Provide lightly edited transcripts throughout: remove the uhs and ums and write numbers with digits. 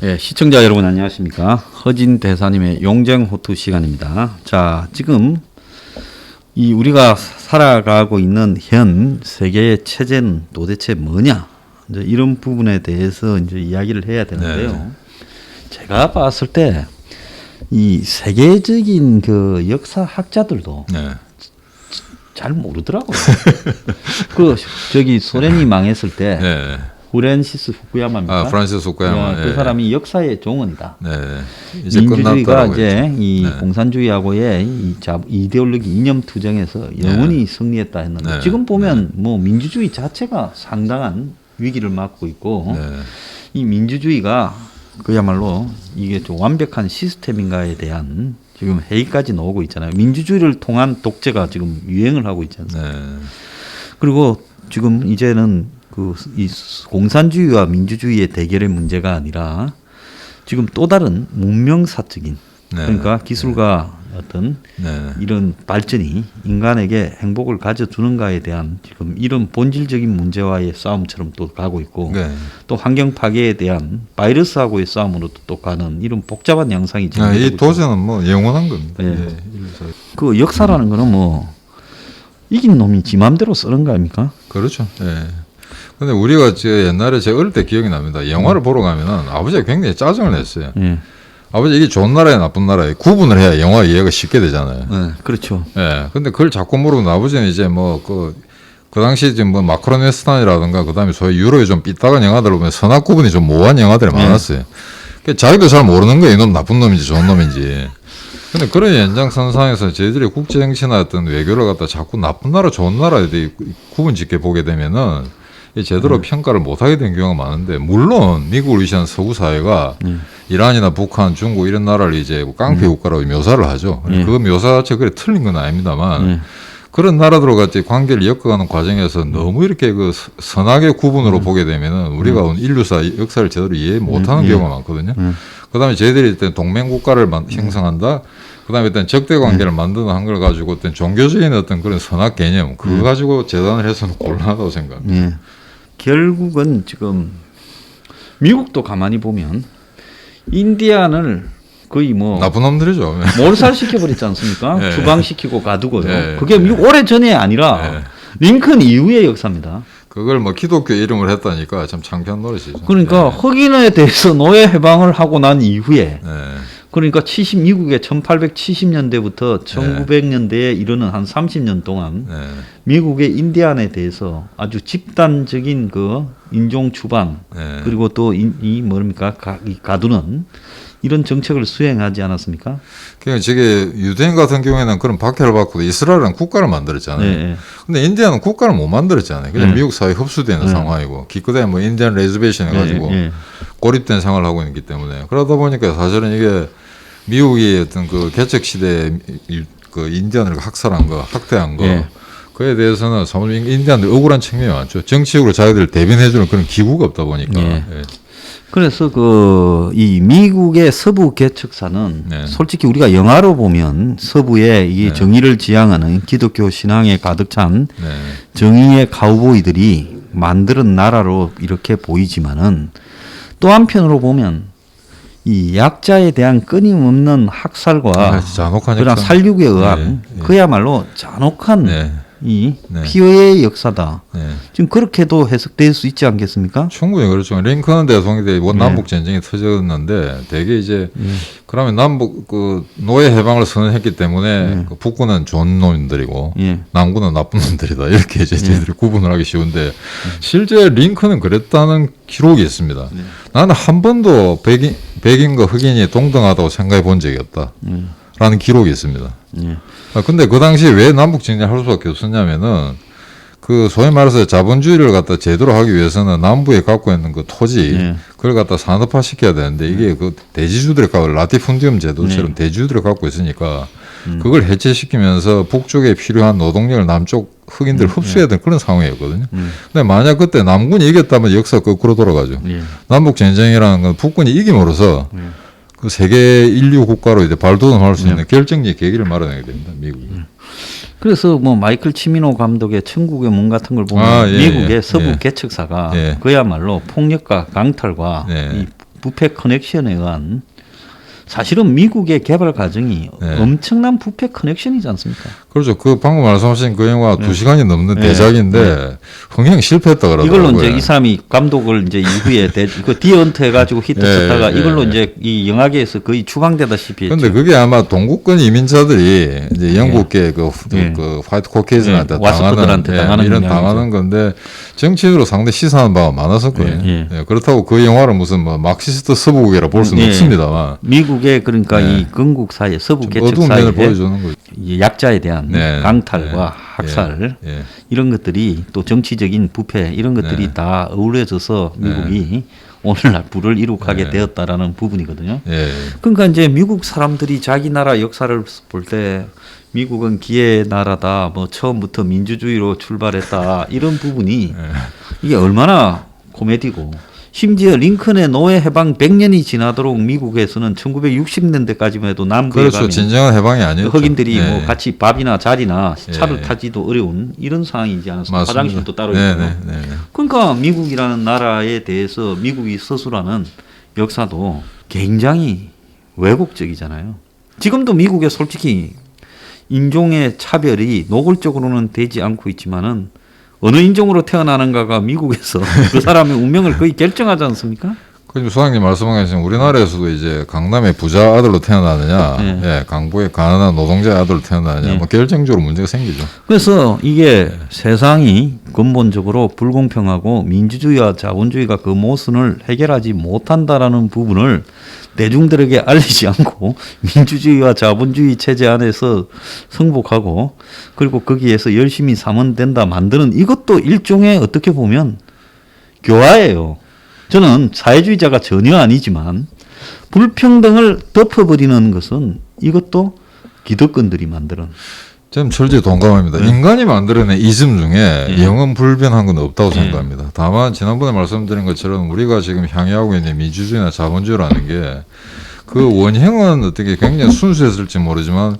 예, 시청자 여러분 안녕하십니까. 허진 대사님의 용쟁호투 시간입니다. 자, 지금 이 우리가 살아가고 있는 현 세계의 체제는 도대체 뭐냐? 이제 이런 부분에 대해서 이제 이야기를 해야 되는데요. 네. 제가 봤을 때 이 세계적인 그 역사학자들도 네. 잘 모르더라고요. 그 저기 소련이 망했을 때 네. 프란시스 후쿠야마입니까? 프란시스 후쿠야마. 그 사람이 역사의 종언이다. 네. 이제 민주주의가 이제 이 네. 공산주의하고의 이 이데올로기 이념 투쟁에서 영원히 네. 승리했다 했는데 네. 지금 보면 네. 뭐 민주주의 자체가 상당한 위기를 맞고 있고 네. 이 민주주의가 그야말로 이게 좀 완벽한 시스템인가에 대한 지금 회의까지 나오고 있잖아요. 민주주의를 통한 독재가 지금 유행을 하고 있잖아요. 네. 그리고 지금 이제는 이 공산주의와 민주주의의 대결의 문제가 아니라 지금 또 다른 문명사적인 네. 그러니까 기술과 어떤 네. 이런 발전이 인간에게 행복을 가져주는가에 대한 지금 이런 본질적인 문제와의 싸움처럼 또 가고 있고 네. 또 환경 파괴에 대한 바이러스하고의 싸움으로 또 가는 이런 복잡한 양상이 지금 이 도전은 뭐 영원한 겁니다. 네. 네. 그 역사라는 거는 뭐 이긴 놈이 지 맘대로 쓰는 거 아닙니까? 그렇죠. 네. 근데 우리가 옛날에 제가 어릴 때 기억이 납니다. 영화를 보러 가면은 아버지가 굉장히 짜증을 냈어요. 아버지 이게 좋은 나라야 나쁜 나라야 구분을 해야 영화 이해가 쉽게 되잖아요. 네, 그렇죠. 예. 근데 그걸 자꾸 모르고 아버지는 이제 뭐 그 당시 지금 뭐 마크론 웨스턴이라든가 그다음에 소위 유로의 좀 삐딱한 영화들 보면 선악 구분이 좀 모호한 영화들이 많았어요. 자기도 잘 모르는 거예요. 이놈 나쁜 놈인지 좋은 놈인지. 근데 그런 연장선상에서 저희들이 국제정치나 어떤 외교를 갖다 자꾸 나쁜 나라 좋은 나라에 대해 구분 짓게 보게 되면은 제대로 평가를 못하게 된 경우가 많은데 물론 미국을 위시한 서구 사회가 이란이나 북한, 중국 이런 나라를 이제 깡패 국가라고 묘사를 하죠. 그 묘사 자체가 그래 틀린 건 아닙니다만 그런 나라들과 같이 관계를 엮어가는 과정에서 너무 이렇게 그 선악의 구분으로 보게 되면은 우리가 인류사 역사를 제대로 이해 못하는 경우가 많거든요. 그다음에 저희들이 일단 동맹 국가를 형성한다. 그다음에 일단 적대 관계를 만드는 한 걸 가지고 어떤 종교적인 어떤 그런 선악 개념 그거 가지고 재단을 해서는 곤란하다고 생각합니다. 결국은 지금 미국도 가만히 보면 인디안을 거의 뭐 나쁜 놈들이죠. 몰살시켜 버렸지 않습니까? 네. 추방시키고 가두고요. 네. 그게 미국 오래 전이 아니라 링컨 이후의 역사입니다. 그걸 뭐 기독교 이름을 했다니까 참 창피한 노릇이죠. 그러니까 흑인에 대해서 노예 해방을 하고 난 이후에 그러니까 미국의 1870년대부터 1900년대에 이르는 한 30년 동안 미국의 인디안에 대해서 아주 집단적인 그 인종 추방 그리고 또 이 뭡니까 가두는 이런 정책을 수행하지 않았습니까? 그러니까 저게 유대인 같은 경우에는 그런 박해를 받고 이스라엘은 국가를 만들었잖아요. 근데 인디안은 국가를 못 만들었잖아요. 그냥 미국 사회에 흡수되는 상황이고 기껏해야 뭐 인디안 레저베이션 해가지고 고립된 생활을 하고 있기 때문에 그러다 보니까 사실은 이게 미국이 어떤 그 개척 시대에 그 인디안을 학살한 거, 학대한 거, 그에 대해서는 인디안들 억울한 측면이 많죠. 정치적으로 자기들 대변해주는 그런 기구가 없다 보니까. 그래서 이 미국의 서부 개척사는 솔직히 우리가 영화로 보면 서부에 이 정의를 지향하는 기독교 신앙에 가득 찬 정의의 카우보이들이 만드는 나라로 이렇게 보이지만은 또 한편으로 보면 이 약자에 대한 끊임없는 학살과 그런 살육에 의한 그야말로 잔혹한 이 피해의 역사다. 지금 그렇게도 해석될 수 있지 않겠습니까? 충분히 그렇죠. 링컨 대통령이 때 남북 전쟁이 터졌는데 대개 이제 그러면 남북 그 노예 해방을 선언했기 때문에 그 북군은 좋은 놈들이고 남군은 나쁜 놈들이다 이렇게 이제 저희들이 구분을 하기 쉬운데 실제 링컨은 그랬다는 기록이 있습니다. 나는 한 번도 백인과 흑인이 동등하다고 생각해 본 적이 없다. 라는 기록이 있습니다. 근데 그 당시에 왜 남북 전쟁을 할 수밖에 없었냐면은 그 소위 말해서 자본주의를 갖다 제대로 하기 위해서는 남부에 갖고 있는 그 토지 그걸 갖다 산업화 시켜야 되는데 이게 그 대지주들이 갖고 라티fundium 제도처럼 대지주들이 갖고 있으니까 그걸 해체시키면서 북쪽에 필요한 노동력을 남쪽 흑인들 흡수해야 되는 그런 상황이었거든요. 근데 만약 그때 남군이 이겼다면 역사 거꾸로 돌아가죠. 남북 전쟁이라는 건 북군이 이김으로써 그 세계 인류 국가로 이제 발돋움할 수 있는 결정적 계기를 마련하게 됩니다. 미국이. 그래서 뭐 마이클 치미노 감독의 천국의 문 같은 걸 보면 미국의 서부 개척사가 그야말로 폭력과 강탈과 이 부패 커넥션에 의한 사실은 미국의 개발 과정이 네. 엄청난 부패 커넥션이지 않습니까? 그렇죠. 그 방금 말씀하신 그 영화 네. 2시간이 넘는 대작인데 흥행 실패했다 그러더라고요. 이걸로 이제 이 사람이 감독을 이제 이후에 그 디언트 해가지고 히트 쳤다가 이걸로 이제 이 영화계에서 거의 추방되다시피 했죠. 근데 그게 아마 동구권 이민자들이 이제 영국계 그 화이트 코케이즌한테 당하는 이런 당하는 건데 정치적으로 상당히 시사하는 바가 많았었거든요. 그렇다고 그 영화를 무슨 뭐 마크시스트 서부국이라 볼 수는 없습니다만 미국의 그러니까 이 건국 사이에 서부 개척 사이에 보여주는 거죠. 약자에 대한 강탈과 학살 이런 것들이 또 정치적인 부패 이런 것들이 다 어우러져서 미국이 오늘날 부를 이룩하게 되었다라는 부분이거든요. 그러니까 이제 미국 사람들이 자기 나라 역사를 볼 때 미국은 기회의 나라다, 뭐 처음부터 민주주의로 출발했다 이런 부분이 이게 얼마나 코미디고. 심지어 링컨의 노예 해방 100년이 지나도록 미국에서는 1960년대까지만 해도 남부에 그렇죠. 가면 진정한 해방이 아니었죠. 흑인들이 뭐 같이 밥이나 자리나 차를 타지도 어려운 이런 상황이지 않습니까? 맞습니다. 화장실도 따로 있고. 그러니까 미국이라는 나라에 대해서 미국이 서술하는 역사도 굉장히 왜곡적이잖아요. 지금도 미국에 솔직히 인종의 차별이 노골적으로는 되지 않고 있지만은 어느 인종으로 태어나는가가 미국에서 그 사람의 운명을 거의 결정하지 않습니까? 그 소장님 말씀하신 우리나라에서도 이제 강남의 부자 아들로 태어나느냐, 강북의 가난한 노동자 아들로 태어나느냐, 뭐 결정적으로 문제가 생기죠. 그래서 이게 세상이 근본적으로 불공평하고 민주주의와 자본주의가 그 모순을 해결하지 못한다라는 부분을 대중들에게 알리지 않고 민주주의와 자본주의 체제 안에서 승복하고 그리고 거기에서 열심히 사면 된다 만드는 이것도 일종의 어떻게 보면 교화예요. 저는 사회주의자가 전혀 아니지만 불평등을 덮어버리는 것은 이것도 기득권들이 만드는. 저는 철저히 동감합니다. 인간이 만들어낸 이즘 중에 영원 불변한 건 없다고 생각합니다. 다만 지난번에 말씀드린 것처럼 우리가 지금 향해하고 있는 민주주의나 자본주의라는 게 그 원형은 어떻게 굉장히 순수했을지 모르지만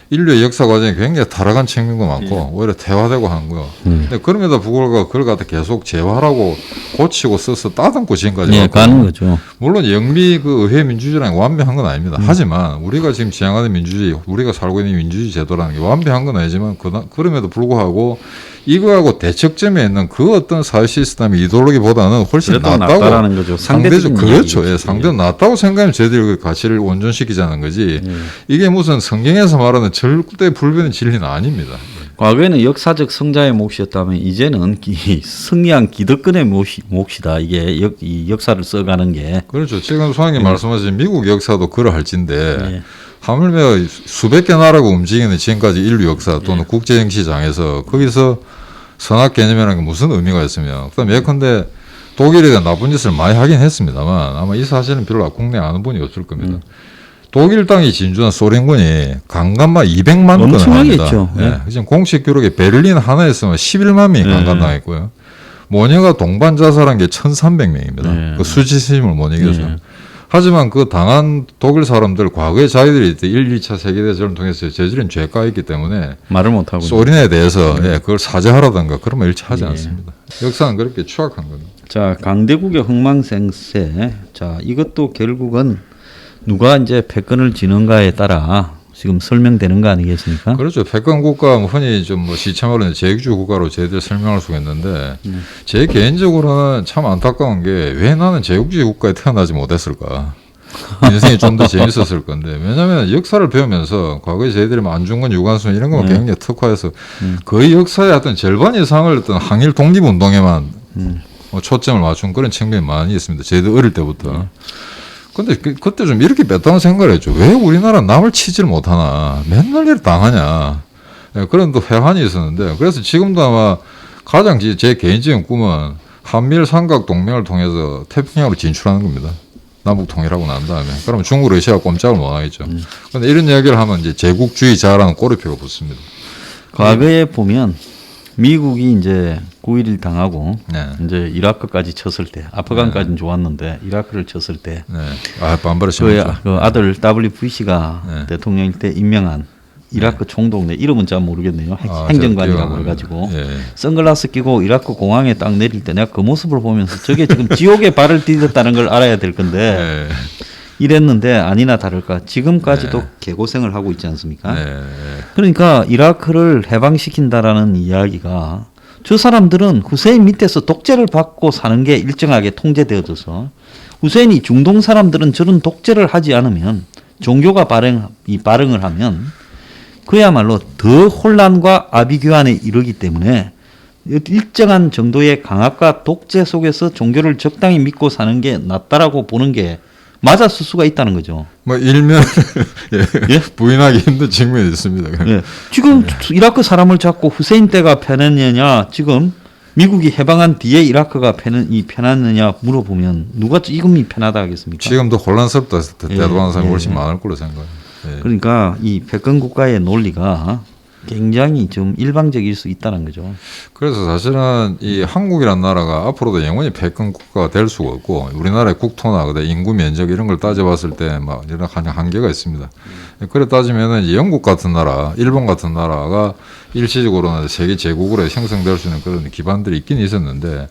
인류의 역사 과정에 굉장히 타락한 측면도 많고 오히려 태화되고 한 거요. 근데 그럼에도 불구하고 그걸 갖다 계속 재활하고 고치고 써서 따듬고 지금까지 가는 거죠. 물론 영미 그 의회 민주주의라는 게 완벽한 건 아닙니다. 하지만 우리가 지금 지향하는 민주주의, 우리가 살고 있는 민주주의 제도라는 게 완벽한 건 아니지만 그럼에도 불구하고 이거하고 대척점에 있는 그 어떤 사회 시스템의 이데올로기보다는 훨씬 낫다고 거죠. 상대적 그렇죠. 상대는 낫다고 생각하면 저희들이 그 가치를 원존시키자는 거지. 이게 무슨 성경에서 말하는 절대 불변의 진리는 아닙니다. 과거에는 역사적 성자의 몫이었다면 이제는 승리한 기득권의 몫이다. 이게 이 역사를 써가는 게. 그렇죠. 지금 소장님 말씀하신 미국 역사도 그러할진데 하물며 수백 개 나라가 움직이는 지금까지 인류 역사 또는 국제정치장에서 거기서 선악 개념이라는 게 무슨 의미가 있으며 그다음 예컨대 독일에 대한 나쁜 짓을 많이 하긴 했습니다만 아마 이 사실은 별로 국내에 아는 분이 없을 겁니다. 독일 땅이 진주한 소련군이 강간만 200만 건을 합니다. 지금 공식 기록에 베를린 하나에서만 11만 명이 강간당했고요. 모녀가 동반 자살한 게 1,300명입니다. 그 수치심을 못 이겨서. 하지만 그 당한 독일 사람들 과거에 자기들이 1, 2차 세계대전을 통해서 저지른 죄가 있기 때문에 말을 못하고 소련에 대해서 그걸 사죄하라든가 그런 말 일체 하지 않습니다. 역사는 그렇게 추악한 겁니다. 자, 강대국의 흥망생쇠. 자, 이것도 결국은 누가 이제 패권을 지는가에 따라 지금 설명되는 거 아니겠습니까? 그렇죠. 패권 국가 흔히 좀 뭐 시참으로는 제국주의 국가로 저희들 설명할 수가 있는데 제 개인적으로는 참 안타까운 게 왜 나는 제국주의 국가에 태어나지 못했을까? 인생이 좀 더 재밌었을 건데 왜냐하면 역사를 배우면서 과거에 저희들이 안중근, 유관순 이런 것만 굉장히 특화해서 거의 역사의 어떤 절반 이상을 어떤 항일 독립운동에만 초점을 맞춘 그런 측면이 많이 있습니다. 저희들 어릴 때부터. 근데 그때 좀 이렇게 뺐다는 생각을 했죠. 왜 우리나라 남을 치지를 못하나? 맨날 이렇게 당하냐? 그런 또 회한이 있었는데 그래서 지금도 아마 가장 제 개인적인 꿈은 한미일 삼각 동맹을 통해서 태평양으로 진출하는 겁니다. 남북 통일하고 난 다음에. 그러면 중국, 러시아가 꼼짝을 못 하겠죠. 그런데 이런 이야기를 하면 이제 제국주의자라는 꼬리표가 붙습니다. 과거에 보면 미국이 이제 9.11 당하고 이제 이라크까지 쳤을 때 아프간까지는 좋았는데 이라크를 쳤을 때 반발을 심했죠. 그 아들 WBC가 대통령일 때 임명한 이라크 총독네 이름은 잘 모르겠네요. 행정관이라고 그래가지고 선글라스 끼고 이라크 공항에 딱 내릴 때 내가 그 모습을 보면서 저게 지금 지옥에 발을 디뎠다는 걸 알아야 될 건데 이랬는데 아니나 다를까 지금까지도 개고생을 하고 있지 않습니까? 그러니까 이라크를 해방시킨다라는 이야기가 저 사람들은 후세인 밑에서 독재를 받고 사는 게 일정하게 통제되어져서 후세인이 중동 사람들은 저런 독재를 하지 않으면 종교가 발흥을 하면 그야말로 더 혼란과 아비규환에 이르기 때문에 일정한 정도의 강압과 독재 속에서 종교를 적당히 믿고 사는 게 낫다라고 보는 게 맞았을 수가 있다는 거죠. 뭐 일면 부인하기 힘든 측면이 있습니다. 지금 이라크 사람을 잡고 후세인 때가 편했느냐, 지금 미국이 해방한 뒤에 이라크가 편했느냐 물어보면 누가 지금이 편하다 하겠습니까? 지금도 혼란스럽다. 대도하는 사람이 훨씬 많을 걸로 생각해요. 그러니까 이 패권 국가의 논리가 굉장히 좀 일방적일 수 있다는 거죠. 그래서 사실은 이 한국이라는 나라가 앞으로도 영원히 패권 국가가 될 수가 없고 우리나라의 국토나 인구 면적 이런 걸 따져봤을 때 막 이런 한계가 있습니다. 그래 따지면은 이제 영국 같은 나라, 일본 같은 나라가 일시적으로는 세계 제국으로 형성될 수 있는 그런 기반들이 있긴 있었는데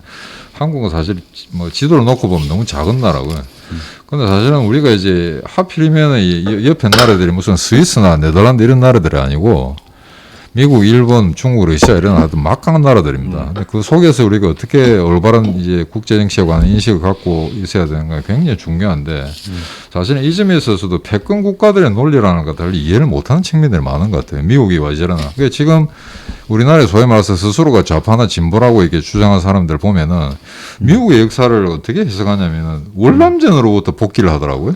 한국은 사실 뭐 지도를 놓고 보면 너무 작은 나라고요. 근데 사실은 우리가 이제 하필이면 이 옆에 나라들이 무슨 스위스나 네덜란드 이런 나라들이 아니고 미국, 일본, 중국, 러시아 이런 나라들 막강한 나라들입니다. 근데 그 속에서 우리가 어떻게 올바른 이제 국제 정치에 관한 인식을 갖고 있어야 되는가 굉장히 중요한데 사실은 이 점에 있어서도 패권 국가들의 논리라는 것들을 이해를 못하는 측면들이 많은 것 같아요. 미국이 와 저러나. 그러니까 지금 우리나라에 소위 말해서 스스로가 좌파나 진보라고 이렇게 주장한 사람들 보면은 미국의 역사를 어떻게 해석하냐면은 월남전으로부터 복귀를 하더라고요.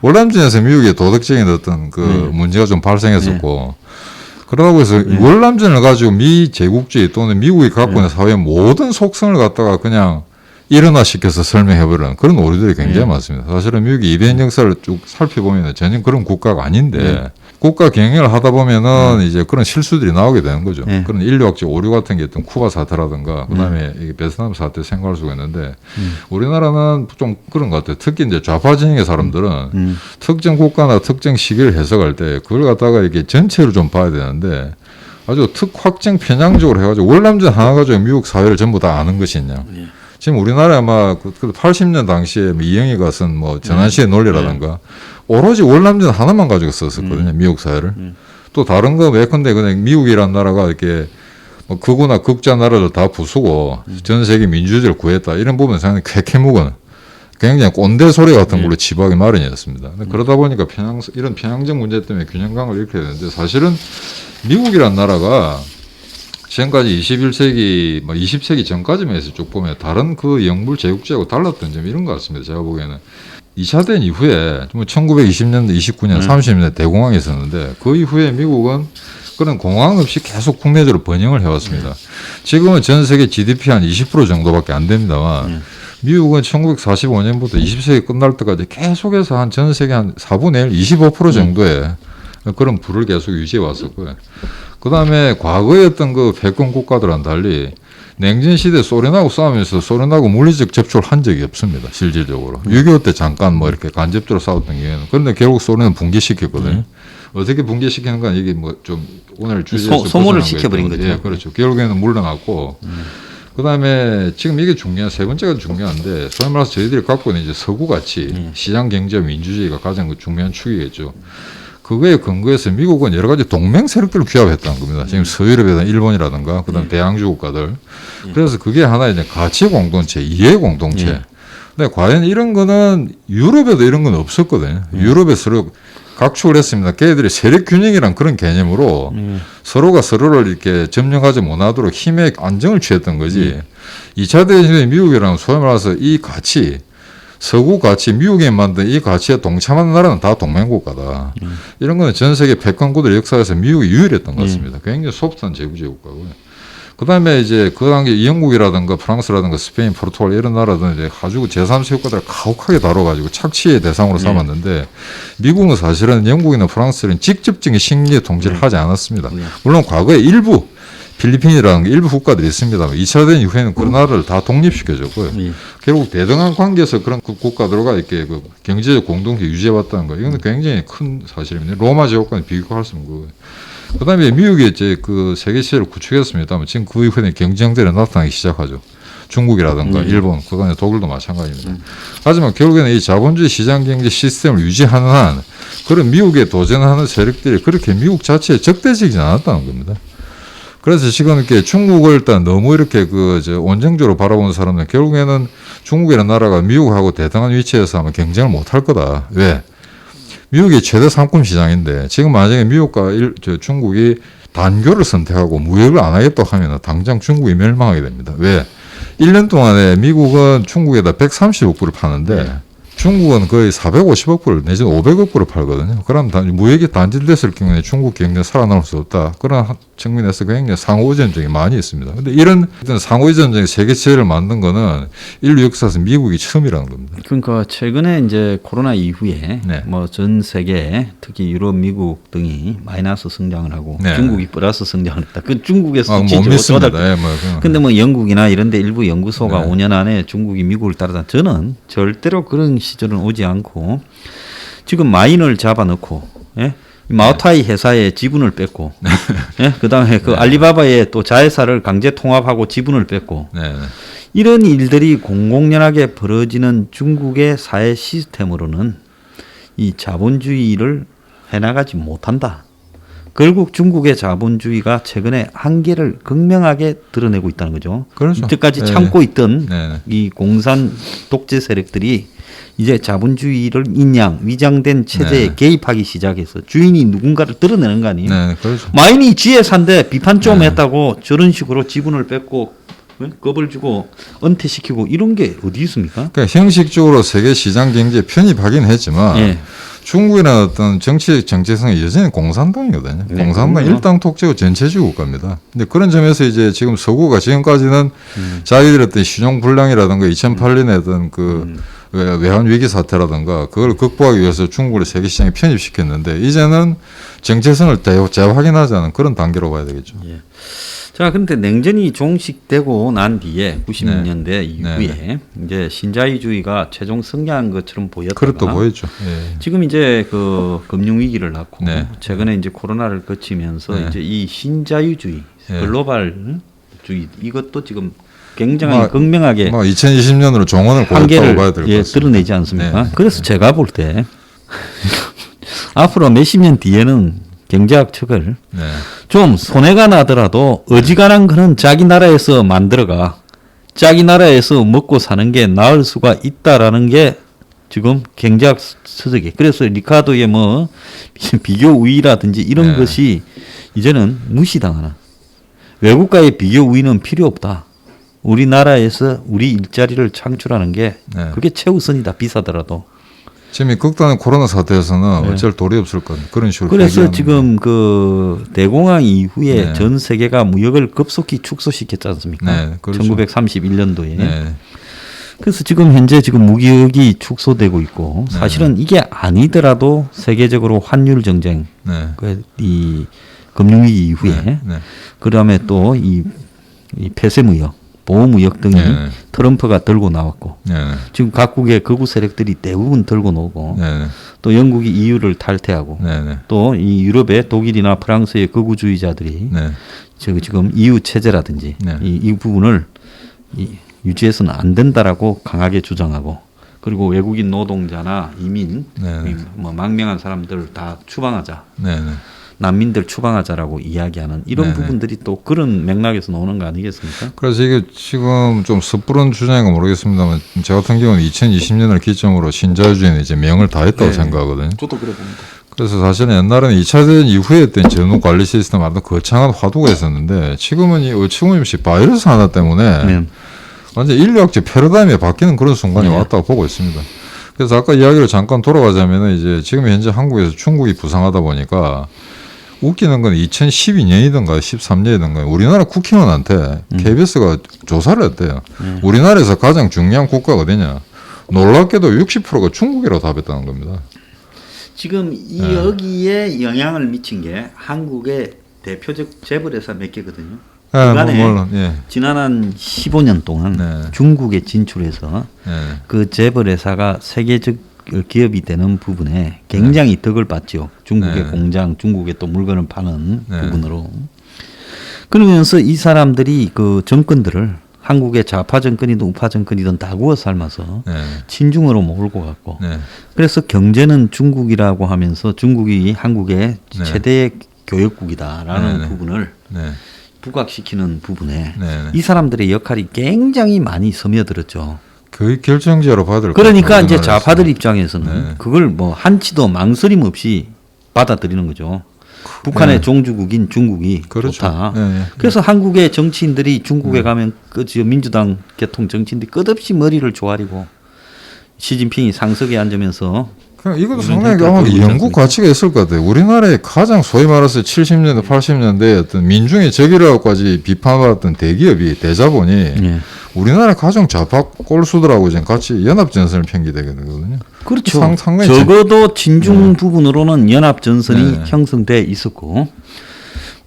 월남전에서 미국의 도덕적인 어떤 그 문제가 좀 발생했었고. 그러다고 해서 월남전을 가지고 미 제국주의 또는 미국이 갖고 있는 사회의 모든 속성을 갖다가 그냥 일어나시켜서 설명해버리는 그런 오류들이 굉장히 많습니다. 사실은 미국이 이변 역사를 쭉 살펴보면 전혀 그런 국가가 아닌데 국가 경영을 하다 보면은 이제 그런 실수들이 나오게 되는 거죠. 그런 인류학적 오류 같은 게 있던 쿠바 사태라든가 그다음에 이게 베트남 사태 생각할 수가 있는데 우리나라는 좀 그런 것 같아요. 특히 이제 좌파 진영의 사람들은 특정 국가나 특정 시기를 해석할 때 그걸 갖다가 이렇게 전체를 좀 봐야 되는데 아주 특확정 편향적으로 해가지고 월남전 하나 가지고 미국 사회를 전부 다 아는 것이냐. 지금 우리나라에 아마 그 80년 당시에 이영희가 쓴 뭐 전환시의 논리라든가 오로지 월남전 하나만 가지고 썼었거든요. 미국 사회를. 또 다른 거 예컨대 그냥 미국이라는 나라가 이렇게 뭐 극우나 극자 나라를 다 부수고 전 세계 민주주의를 구했다. 이런 부분 상당히 쾌쾌묵은 굉장히 꼰대 소리 같은 걸로 치부하기 마련이었습니다. 그러다 보니까 이런 편향적 문제 때문에 균형감을 잃게 되는데 사실은 미국이라는 나라가 지금까지 21세기, 20세기 전까지만 해서 쭉 보면 다른 그 영불 제국주의하고 달랐던 점이 이런 것 같습니다. 제가 보기에는. 2차 대전 이후에 1920년대, 29년, 30년대 대공황이 있었는데 그 이후에 미국은 그런 공황 없이 계속 국내적으로 번영을 해왔습니다. 지금은 전 세계 GDP 한 20% 정도밖에 안 됩니다만 미국은 1945년부터 20세기 끝날 때까지 계속해서 한 전 세계 한 4분의 1, 25% 정도의 그런 부를 계속 유지해 왔었고요. 그 다음에 과거에 어떤 그 패권 국가들과는 달리 냉전 시대 소련하고 싸우면서 소련하고 물리적 접촉을 한 적이 없습니다. 실질적으로. 6.25 때 잠깐 뭐 이렇게 간접적으로 싸웠던 경우에는. 그런데 결국 소련은 붕괴시켰거든요. 어떻게 붕괴시키는가 이게 뭐 좀 오늘 주제에서 소모를 시켜버린 거죠. 예, 그렇죠. 결국에는 물러났고. 그 다음에 지금 이게 세 번째가 중요한데 소위 말해서 저희들이 갖고 있는 이제 서구 가치, 시장 경제 민주주의가 가장 중요한 축이겠죠. 그거에 근거해서 미국은 여러 가지 동맹 세력들을 규합했다는 겁니다. 지금 서유럽이나 일본이라든가 그다음 대양주 국가들. 그래서 그게 하나의 이제 가치 공동체, 이해 공동체. 근데 과연 이런 거는 유럽에도 이런 건 없었거든요. 유럽에 서로 각축을 했습니다. 걔네들이 세력 균형이란 그런 개념으로 서로가 서로를 이렇게 점령하지 못하도록 힘의 안정을 취했던 거지. 2차 대전에 미국이랑 소위 말해서 이 가치, 서구 가치, 미국이 만든 이 가치에 동참하는 나라는 다 동맹국가다. 이런 거는 전 세계 패권국들 역사에서 미국이 유일했던 것 같습니다. 굉장히 소프트한 제국주의 국가고요. 그 다음에 이제 그 당시 영국이라든가 프랑스라든가 스페인, 포르투갈 이런 나라들은 이제 아주 제3세 국가들을 가혹하게 다뤄가지고 착취의 대상으로 삼았는데 미국은 사실은 영국이나 프랑스는 직접적인 식민지 통치를 하지 않았습니다. 물론 과거에 일부 필리핀이라는 일부 국가들이 있습니다만 2차 대전 이후에는 그 나라를 다 독립시켜줬고요. 결국 대등한 관계에서 그런 국가들과 이렇게 그 경제적 공동체 유지해왔다는 거 이건 굉장히 큰 사실입니다. 로마 제국과는 비교할 수 없는 거고요. 그다음에 미국이 이제 그 세계 시대를 구축했습니다만 지금 그 이후에 경쟁들이 나타나기 시작하죠. 중국이라든가 일본, 그다음에 독일도 마찬가지입니다. 하지만 결국에는 이 자본주의 시장 경제 시스템을 유지하는 한 그런 미국에 도전하는 세력들이 그렇게 미국 자체에 적대적이지 않았다는 겁니다. 그래서 지금 이렇게 중국을 일단 너무 이렇게 온정적으로 바라보는 사람들은 결국에는 중국이라는 나라가 미국하고 대등한 위치에서 하면 경쟁을 못할 거다. 왜? 미국이 최대 상품 시장인데 지금 만약에 미국과 중국이 단교를 선택하고 무역을 안 하겠다고 하면 당장 중국이 멸망하게 됩니다. 왜? 1년 동안에 미국은 중국에다 130억 불을 파는데 중국은 거의 450억 불 내지는 500억 불을 팔거든요. 그럼 무역이 단절됐을 경우에 중국 경제는 살아남을 수 없다. 그런 측면에서 굉장히 상호의 전쟁이 많이 있습니다. 그런데 이런 상호의 전쟁 세계 시대를 만든 거는 인류 역사에서 미국이 처음이라는 겁니다. 그러니까 최근에 이제 코로나 이후에 뭐 전 세계 특히 유럽, 미국 등이 마이너스 성장을 하고 중국이 플러스 성장을 했다. 그 중국에서 못 믿습니다. 근데 뭐 영국이나 이런 데 일부 연구소가 5년 안에 중국이 미국을 따르다 저는 절대로 그런 시절은 오지 않고 지금 마인을 잡아넣고 마오타이 회사의 지분을 뺐고 그다음에 그 알리바바의 또 자회사를 강제 통합하고 지분을 뺐고 이런 일들이 공공연하게 벌어지는 중국의 사회 시스템으로는 이 자본주의를 해나가지 못한다. 결국 중국의 자본주의가 최근에 한계를 극명하게 드러내고 있다는 거죠. 그렇죠. 이때까지 참고 있던 이 공산 독재 세력들이 이제 자본주의를 인양, 위장된 체제에 개입하기 시작해서 주인이 누군가를 드러내는 거 아니에요. 그렇죠. 마인이 지혜 산데 비판 좀 했다고 저런 식으로 지분을 뺏고 겁을 주고 은퇴시키고 이런 게 어디 있습니까? 그러니까 형식적으로 세계 시장 경제에 편입하긴 했지만 중국이라는 어떤 정치적 정체성이 여전히 공산당이거든요. 공산당 일당 독재고 전체주의 국가입니다. 근데 그런 점에서 이제 지금 서구가 지금까지는 자기들의 어떤 신용 불량이라든가 2008년에 어떤 그 외환 위기 사태라든가 그걸 극복하기 위해서 중국을 세계 시장에 편입시켰는데 이제는 정체성을 재확인하자는 그런 단계로 봐야 되겠죠. 자, 근데 냉전이 종식되고 난 뒤에 90년대 이후에 이제 신자유주의가 최종 승리한 것처럼 보였다가 그렇다 보였죠. 지금 이제 그 금융 위기를 낳고 최근에 이제 코로나를 거치면서 이제 이 신자유주의, 글로벌주의 이것도 지금 굉장히 극명하게 2020년으로 종언을 보였다고 봐야 될 것 같습니다. 드러내지 않습니까? 그래서 제가 볼 때 앞으로 몇십 년 뒤에는 경제학 측을 좀 손해가 나더라도 어지간한 거는 자기 나라에서 만들어가 자기 나라에서 먹고 사는 게 나을 수가 있다라는 게 지금 경제학 서적이. 그래서 리카도의 뭐 비교 우위라든지 이런 것이 이제는 무시당하는 외국과의 비교 우위는 필요 없다. 우리나라에서 우리 일자리를 창출하는 게 그게 최우선이다. 비싸더라도. 지금 이 극단의 코로나 사태에서는 어쩔 도리 없을 것 그런 식으로. 그래서 지금 그 대공황 이후에 전 세계가 무역을 급속히 축소시켰지 않습니까? 그렇죠. 1931년도에. 그래서 지금 현재 지금 무역이 축소되고 있고 사실은 이게 아니더라도 세계적으로 환율 정쟁, 이 금융위기 이후에 그다음에 또 이 폐쇄 무역. 보호무역 등이 트럼프가 들고 나왔고 지금 각국의 극우 세력들이 대부분 들고 나오고 또 영국이 EU를 탈퇴하고 또 이 유럽의 독일이나 프랑스의 극우주의자들이 지금 EU 체제라든지 이 부분을 유지해서는 안 된다라고 강하게 주장하고 그리고 외국인 노동자나 이민 뭐 망명한 사람들을 다 추방하자. 난민들 추방하자라고 이야기하는 이런 부분들이 또 그런 맥락에서 나오는 거 아니겠습니까? 그래서 이게 지금 좀 섣부른 주장인가 모르겠습니다만 저 같은 경우는 2020년을 기점으로 신자유주의는 이제 명을 다했다고 생각하거든요. 저도 그래 봅니다. 그래서 사실은 옛날에는 2차 대전 이후에 했던 전후 관리 시스템 아주 거창한 화두가 있었는데 지금은 이 어처구니없이 바이러스 하나 때문에 완전 인류학적 패러다임이 바뀌는 그런 순간이 왔다고 보고 있습니다. 그래서 아까 이야기를 잠깐 돌아가자면은 이제 지금 현재 한국에서 중국이 부상하다 보니까 웃기는 건 2012년이든가 13년이든가 우리나라 국회의원한테 KBS가 조사를 했대요. 우리나라에서 가장 중요한 국가가 어디냐. 놀랍게도 60%가 중국이라고 답했다는 겁니다. 지금 여기에 영향을 미친 게 한국의 대표적 재벌회사 몇 개거든요. 그간에 물론, 예. 지난 한 15년 동안 네. 중국에 진출해서 네. 그 재벌 회사가 세계적 기업이 되는 부분에 굉장히 덕을 봤죠. 중국의 네. 공장, 중국에 또 물건을 파는 네. 부분으로. 그러면서 이 사람들이 그 정권들을 한국의 좌파 정권이든 우파 정권이든 다 구워 삶아서 네. 친중으로 몰고 갔고 네. 그래서 경제는 중국이라고 하면서 중국이 한국의 네. 최대의 교역국이다라는 네. 부분을 네. 부각시키는 부분에 네. 이 사람들의 역할이 굉장히 많이 스며들었죠. 거의 결정제로 받을 그러니까 것 같아요, 이제 우리나라에서. 좌파들 입장에서는 네. 그걸 뭐 한치도 망설임 없이 받아들이는 거죠. 북한의 네. 종주국인 중국이 그렇죠. 좋다. 네. 그래서 한국의 정치인들이 중국에 가면 그 지금 민주당 계통 정치인들이 끝없이 머리를 조아리고 시진핑이 상석에 앉으면서 그냥 이것도 이런 상당히 행태를 아마 보이고 있지 연구 않습니까? 가치가 있을 것 같아요. 우리나라에 가장 소위 말해서 70년대, 80년대에 어떤 민중의 적이라고까지 비판받았던 대기업이 대자본이 예. 우리나라 가장 좌파 꼴수들하고 지금 같이 연합전선을 편기되거든요. 그렇죠. 상당히 적어도 진중 부분으로는 연합 전선이 네. 형성돼 있었고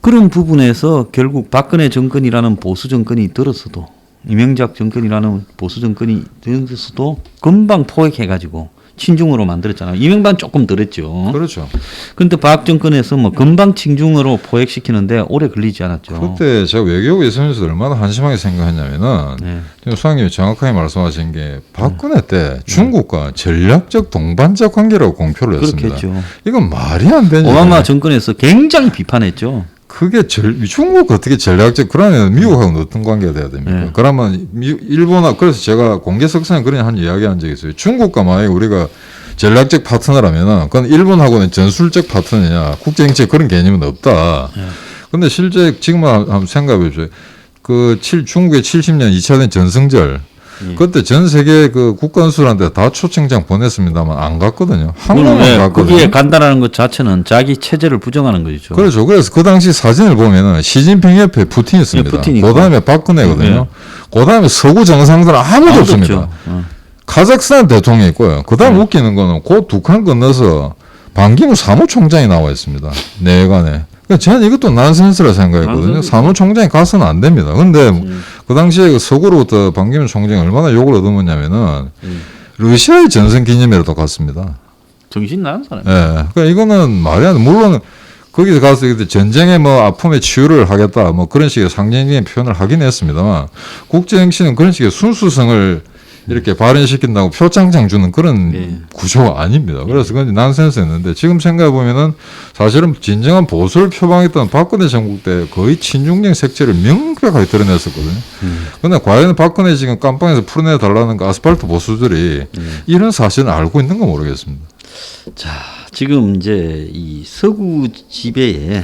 그런 부분에서 결국 박근혜 정권이라는 보수 정권이 들었어도 이명박 정권이라는 보수 정권이 들었어도 금방 포획해가지고 친중으로 만들었잖아요. 이명박은 조금 덜했죠. 그렇죠. 그런데 박 정권에서 뭐 금방 친중으로 포획시키는데 오래 걸리지 않았죠. 그때 제가 외교부에 있으면서 얼마나 한심하게 생각했냐면은 네. 지금 수장님이 정확하게 말씀하신 게 박근혜 때 중국과 전략적 동반자 관계라고 공표를 했습니다. 그렇겠죠. 이건 말이 안 되죠. 오바마 정권에서 굉장히 비판했죠. 그게 중국 어떻게 전략적 그러면 미국하고는 어떤 관계가 돼야 됩니까? 네. 그러면 일본하 그래서 제가 공개석상에 그런 한 이야기 한 적이 있어요. 중국과 만약에 우리가 전략적 파트너라면은 그건 일본하고는 전술적 파트너냐 국제정책 그런 개념은 없다. 근데 실제 지금 한번 생각해 보십시오. 중국의 70년 2차 된 전승절 그때 전 세계 그 국가원수들한테 다 초청장 보냈습니다만 안 갔거든요. 한 명만 갔거든요. 거기에 간다라는 것 자체는 자기 체제를 부정하는 거죠. 그렇죠. 그래서 그 당시 사진을 보면은 시진핑 옆에 푸틴이 있습니다. 네, 푸틴이 그 다음에 박근혜거든요. 그 다음에 서구 정상들은 아무도 없습니다. 없죠. 카자흐스탄 대통령이 있고요. 그 다음 웃기는 거는 그 두 칸 건너서 반기문 사무총장이 나와 있습니다. 내관에. 그러니까 저는 이것도 난센스라 생각했거든요. 사무총장이 가서는 안 됩니다. 근데 그 당시에 그 서구로부터 반기문 총장이 얼마나 욕을 얻으면냐면은 러시아의 전선 기념회로도 갔습니다. 정신 나간 사람. 예. 그러니까 이거는 말이 안 돼. 물론 거기서 가서 전쟁의 뭐 아픔의 치유를 하겠다 뭐 그런 식의 상징적인 표현을 하긴 했습니다만 국제 정치는 그런 식의 순수성을 이렇게 발현시킨다고 표창장 주는 그런 구조가 아닙니다. 그래서 그건 난센스였는데 지금 생각해 보면은 사실은 진정한 보수를 표방했던 박근혜 정부 때 거의 친중적 색채를 명백하게 드러냈었거든요. 그런데 과연 박근혜 지금 깜빵에서 풀어내 달라는 그 아스팔트 보수들이 이런 사실을 알고 있는 건 모르겠습니다. 자, 지금 이제 이 서구 지배에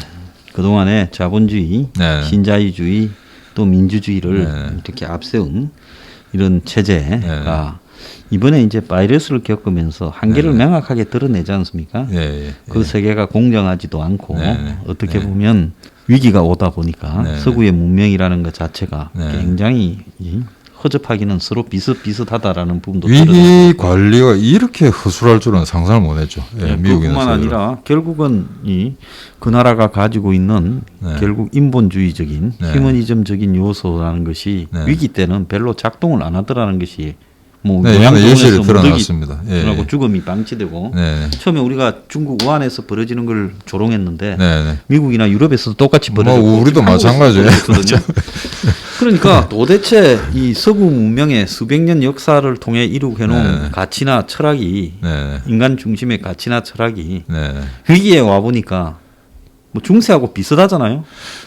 그동안에 자본주의, 네. 신자유주의 또 민주주의를 네. 이렇게 앞세운 이런 체제가 이번에 이제 바이러스를 겪으면서 한계를 명확하게 드러내지 않습니까? 그 세계가 공정하지도 않고 어떻게 보면 위기가 오다 보니까 서구의 문명이라는 것 자체가 굉장히 허접하기는 서로 비슷비슷하다라는 부분도 위기 관리가 이렇게 허술할 줄은 상상을 못했죠. 그뿐만 아니라 결국은 그 나라가 가지고 있는 결국 인본주의적인 휴머니즘적인 요소라는 것이 위기 때는 별로 작동을 안 하더라는 것이 뭐 예시를 드러났습니다. 그러고 죽음이 방치되고 처음에 우리가 중국 우한에서 벌어지는 걸 조롱했는데 미국이나 유럽에서도 똑같이 벌어졌고 우리도 마찬가지예요. 그러니까 도대체 이 서구 문명의 수백 년 역사를 통해 이루게 해놓은 가치나 철학이 인간 중심의 가치나 철학이 위기에 와 보니까 뭐 중세하고 비슷하잖아요.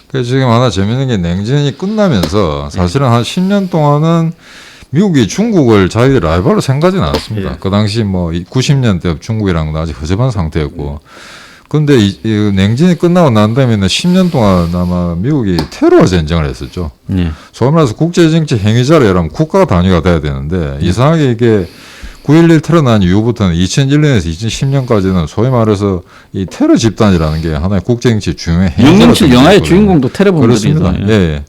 그래서 지금 하나 재밌는 게 냉전이 끝나면서 사실은 한 10년 동안은 미국이 중국을 자기들 라이벌로 생각하지는 않았습니다. 그 당시 뭐 90년대 중국이랑 아직 허접한 상태였고. 근데 이 냉전이 끝나고 난 다음에는 10년 동안 아마 미국이 테러와 전쟁을 했었죠. 소위 말해서 국제정치 행위자를 여러분 국가 단위가 돼야 되는데 이상하게 이게 9.11 테러 난 이후부터는 2001년에서 2010년까지는 소위 말해서 이 테러 집단이라는 게 하나의 국제정치 중요한 행위자가 영화의 주인공도 테러범들이다. 그렇습니다.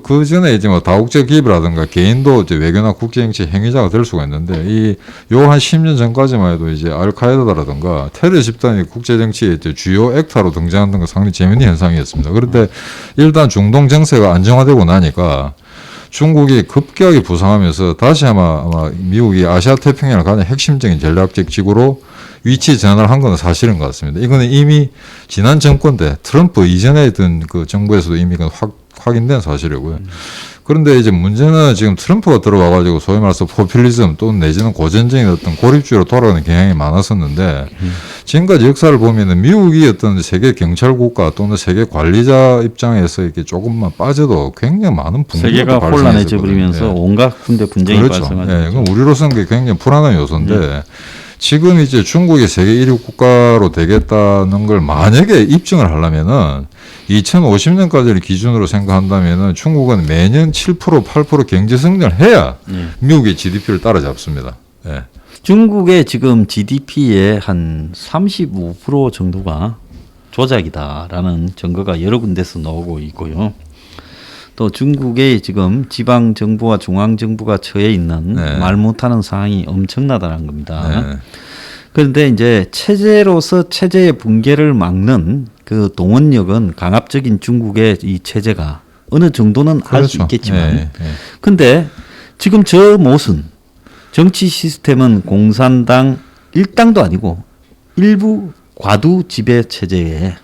그 전에 이제 뭐 다국적 기업이라든가 개인도 이제 외교나 국제정치 행위자가 될 수가 있는데 요 한 10년 전까지만 해도 이제 알카에다라든가 테러 집단이 국제정치의 주요 액터로 등장하는 건 상당히 재미있는 현상이었습니다. 그런데 일단 중동 정세가 안정화되고 나니까 중국이 급격하게 부상하면서 다시 아마 미국이 아시아 태평양을 가장 핵심적인 전략적 지구로 위치 전환을 한 건 사실인 것 같습니다. 이거는 이미 지난 정권 때 트럼프 이전에 있던 그 정부에서도 이미 확인된 사실이고요. 그런데 이제 문제는 지금 트럼프가 들어와가지고 소위 말해서 포퓰리즘 또는 내지는 고전적인 어떤 고립주의로 돌아가는 경향이 많았었는데 지금까지 역사를 보면은 미국이 어떤 세계 경찰 국가 또는 세계 관리자 입장에서 이렇게 조금만 빠져도 굉장히 많은 분쟁이 세계가 혼란해져 버리면서 온갖 군대 분쟁이 그렇죠. 발생하죠. 예, 그럼 우리로서는 그게 굉장히 불안한 요소인데 지금 이제 중국이 세계 1위 국가로 되겠다는 걸 만약에 입증을 하려면은 2050년까지를 기준으로 생각한다면은 중국은 매년 7% 8% 경제 성장을 해야 미국의 GDP를 따라잡습니다. 예. 중국의 지금 GDP의 한 35% 정도가 조작이다라는 증거가 여러 군데서 나오고 있고요. 또 중국의 지금 지방 정부와 중앙 정부가 처해 있는 말 못하는 상황이 엄청나다는 겁니다. 그런데 이제 체제로서 체제의 붕괴를 막는 그 동원력은 강압적인 중국의 이 체제가 어느 정도는 할 수 있겠지만, 근데 지금 저 모순 정치 시스템은 공산당 일당도 아니고 일부 과두 지배 체제에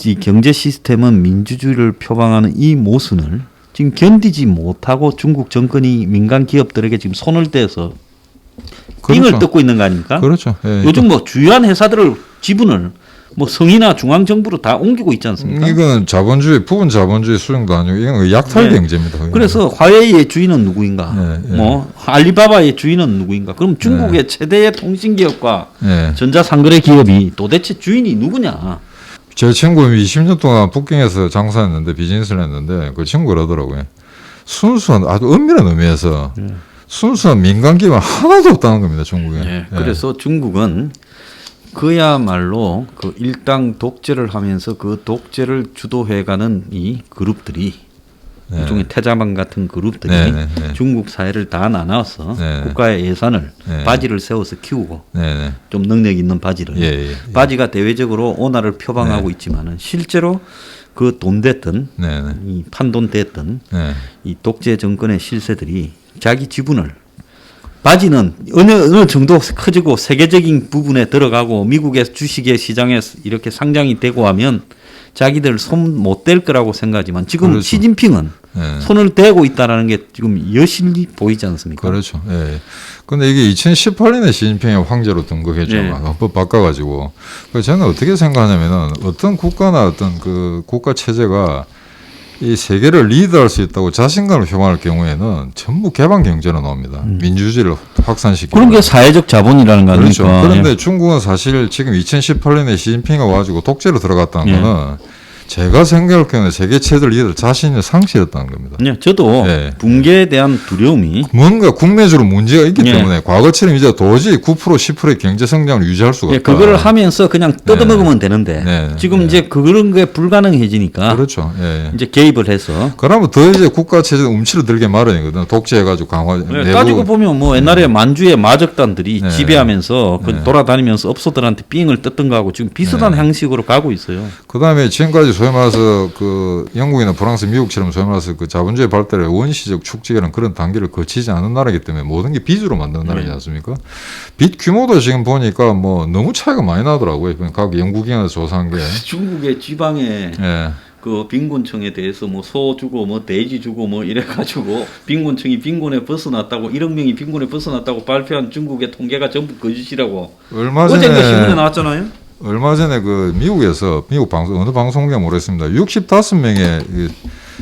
이 경제 시스템은 민주주의를 표방하는 이 모순을 지금 견디지 못하고 중국 정권이 민간 기업들에게 지금 손을 떼서 빙을 뜯고 있는 거 아닙니까? 그렇죠. 예, 요즘 뭐 주요한 회사들을 지분을 뭐 성이나 중앙 정부로 다 옮기고 있지 않습니까? 이건 자본주의 부분 자본주의 수용도 아니고 이건 약탈 경제입니다. 그래서 화웨이의 주인은 누구인가? 뭐 알리바바의 주인은 누구인가? 그럼 중국의 최대의 통신기업과 전자상거래 기업이 도대체 주인이 누구냐? 제 친구 20년 동안 북경에서 장사했는데 비즈니스를 했는데 그 친구가 그러더라고요. 순수한 아주 엄밀한 의미에서 순수한 민간 기업은 하나도 없다는 겁니다. 중국에. 그래서 중국은 그야말로 그 일당 독재를 하면서 그 독재를 주도해가는 이 그룹들이 일종의 태자방 같은 그룹들이 중국 사회를 다 나눠서 국가의 예산을 바지를 세워서 키우고 좀 능력 있는 바지를 바지가 대외적으로 온화를 표방하고 있지만은 실제로 그 돈 됐던 이 판돈 됐던 이 독재 정권의 실세들이 자기 지분을 바지는 어느 정도 커지고 세계적인 부분에 들어가고 미국의 주식의 시장에 이렇게 상장이 되고 하면 자기들 손 못 댈 거라고 생각하지만 지금 그렇죠. 시진핑은 손을 대고 있다라는 게 지금 여실히 보이지 않습니까? 그렇죠. 예. 근데 이게 2018년에 시진핑의 황제로 등극했죠. 헌법 바꿔가지고. 그래서 저는 어떻게 생각하냐면은 어떤 국가나 어떤 그 국가 체제가 이 세계를 리드할 수 있다고 자신감을 표방할 경우에는 전부 개방 경제로 나옵니다. 민주주의를 확산시키고. 그런 게 사회적 자본이라는 거 아닙니까? 그렇죠. 그런데 중국은 사실 지금 2018년에 시진핑이 와가지고 독재로 들어갔다는 거는 제가 생각할 경우는 세계 체제를 리드할 자신을 상실했다는 겁니다. 저도 붕괴에 대한 두려움이 뭔가 국내적으로 문제가 있기 때문에 과거처럼 이제 도저히 9% 10%의 경제 성장을 유지할 수가 없다. 그거를 하면서 그냥 뜯어먹으면 되는데 지금 이제 그런 게 불가능해지니까 그렇죠. 이제 개입을 해서 그러면 더 이제 국가 체제는 움츠러 들게 마련이거든. 독재해가지고 강화. 내부. 따지고 보면 뭐 옛날에 만주의 마적단들이 지배하면서 돌아다니면서 업소들한테 삥을 뜯던 거하고 지금 비슷한 형식으로 가고 있어요. 그다음에 지금까지 소위 말해서 그 영국이나 프랑스, 미국처럼 소위 말해서 그 자본주의 발달의 원시적 축적이라는 그런 단계를 거치지 않은 나라이기 때문에 모든 게 빚으로 만드는 나라이지 않습니까? 빚 규모도 지금 보니까 뭐 너무 차이가 많이 나더라고요. 각 연구기관에서 조사한 게. 중국의 지방에 그 빈곤층에 대해서 뭐 소 주고 뭐 돼지 주고 뭐 이래가지고 빈곤층이 빈곤에 벗어났다고 1억 명이 빈곤에 벗어났다고 발표한 중국의 통계가 전부 거짓이라고 어젠가 신문에 나왔잖아요. 얼마 전에 그 미국에서 미국 방송 어느 방송국인가 모르겠습니다. 65명의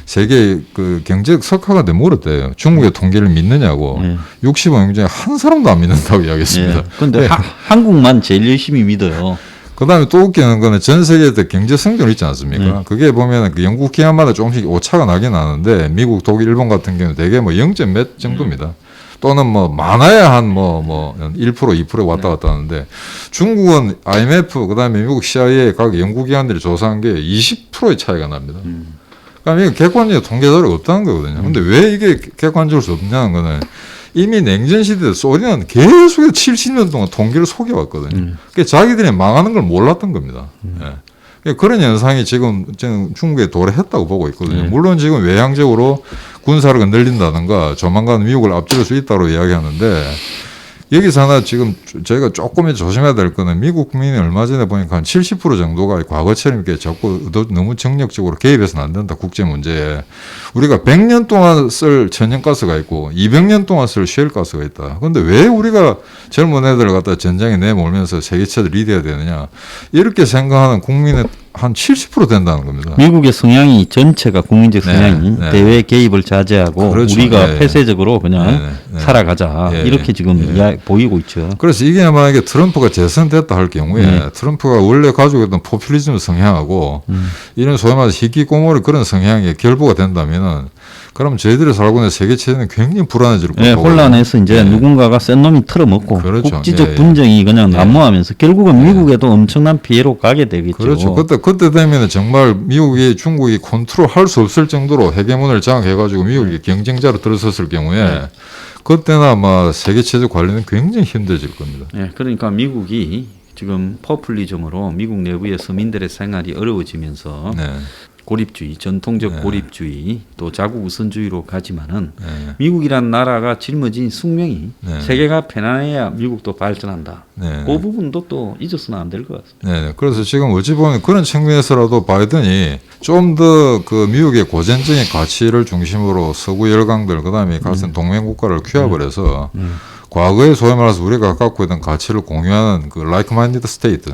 세계 그 경제 석학한테 물었대요. 중국의 통계를 믿느냐고. 65명 중에 한 사람도 안 믿는다고 이야기했습니다. 그런데 한국만 제일 열심히 믿어요. 그다음에 또 웃기는 거는 전 세계에 경제 성장 있지 않습니까? 그게 보면 그 영국 기관마다 조금씩 오차가 나긴 하는데 미국, 독일, 일본 같은 경우는 대개 뭐 0점 몇 정도입니다. 또는 뭐 많아야 한 1% 2% 왔다 갔다 하는데 중국은 IMF 그다음에 미국 CIA 각 연구기관들이 조사한 게 20%의 차이가 납니다. 그러니까 이게 객관적 통계 자료가 없다는 거거든요. 근데 왜 이게 객관적일 수 없냐는 거는 이미 냉전 시대 소련은 계속 70년 동안 통계를 속여왔거든요. 그러니까 자기들이 망하는 걸 몰랐던 겁니다. 예. 그런 현상이 지금 중국에 도래했다고 보고 있거든요. 물론 지금 외향적으로 군사를 흔들린다든가 조만간 미국을 앞지를 수 있다고 이야기하는데 여기서 하나 지금 저희가 조금 조심해야 될 거는 미국 국민이 얼마 전에 보니까 한 70% 정도가 과거처럼 이렇게 자꾸 너무 정력적으로 개입해서는 안 된다. 국제 문제에. 우리가 100년 동안 쓸 천연가스가 있고 200년 동안 쓸 셰일가스가 있다. 그런데 왜 우리가 젊은 애들을 갖다 전장에 내몰면서 세계체를 리드해야 되느냐. 이렇게 생각하는 국민의 한 70% 된다는 겁니다. 미국의 성향이 전체가 국민적 성향이 대외 개입을 자제하고 그렇죠. 우리가 폐쇄적으로 그냥 살아가자 이렇게 지금 보이고 있죠. 그래서 이게 만약에 트럼프가 재선됐다 할 경우에 트럼프가 원래 가지고 있던 포퓰리즘 성향하고 이런 소위 말해서 희귀꼬모리 그런 성향이 결부가 된다면은 그럼 저희들이 살고 있는 세계 체제는 굉장히 불안해질 거고 혼란해서 이제 누군가가 센 놈이 틀어먹고 그렇죠. 국지적 분쟁이 그냥 난무하면서 결국은 미국에도 엄청난 피해로 가게 되겠죠. 그렇죠. 그때 되면 정말 미국이 중국이 컨트롤할 수 없을 정도로 헤게몬을 장악해가지고 미국이 경쟁자로 들어섰을 경우에 그때는 아마 세계 체제 관리는 굉장히 힘들어질 겁니다. 그러니까 미국이 지금 포퓰리즘으로 미국 내부의 서민들의 생활이 어려워지면서 고립주의, 전통적 고립주의, 또 자국 우선주의로 가지만은 미국이란 나라가 짊어진 숙명이 세계가 편안해야 미국도 발전한다. 그 부분도 또 잊어서는 안 될 것 같습니다. 그래서 지금 어찌 보면 그런 측면에서라도 바이든이 좀 더 그 미국의 고전적인 가치를 중심으로 서구 열강들 그다음에 같은 동맹 국가를 규합을 해서 과거에 소위 말해서 우리가 갖고 있던 가치를 공유하는 그 like-minded state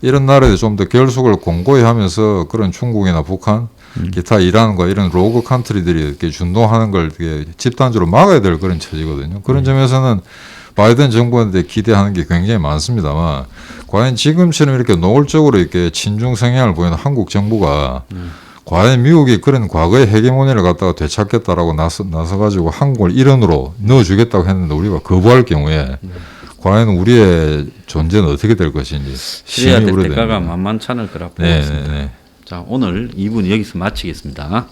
이런 나라에 좀 더 결속을 공고히 하면서 그런 중국이나 북한, 기타 이란과 이런 로그 컨트리들이 이렇게 준동하는 걸 이렇게 집단적으로 막아야 될 그런 처지거든요. 그런 점에서는 바이든 정부한테 기대하는 게 굉장히 많습니다만 과연 지금처럼 이렇게 노골적으로 이렇게 친중 성향을 보이는 한국 정부가 과연 미국이 그런 과거의 헤게모니를 갖다가 되찾겠다라고 나서가지고 한국을 일원으로 넣어주겠다고 했는데 우리가 거부할 경우에 과연 우리의 존재는 어떻게 될 것인지 그래야 될 때가가 만만치 않을 거라 보고 있습니다. 자, 오늘 2분 여기서 마치겠습니다.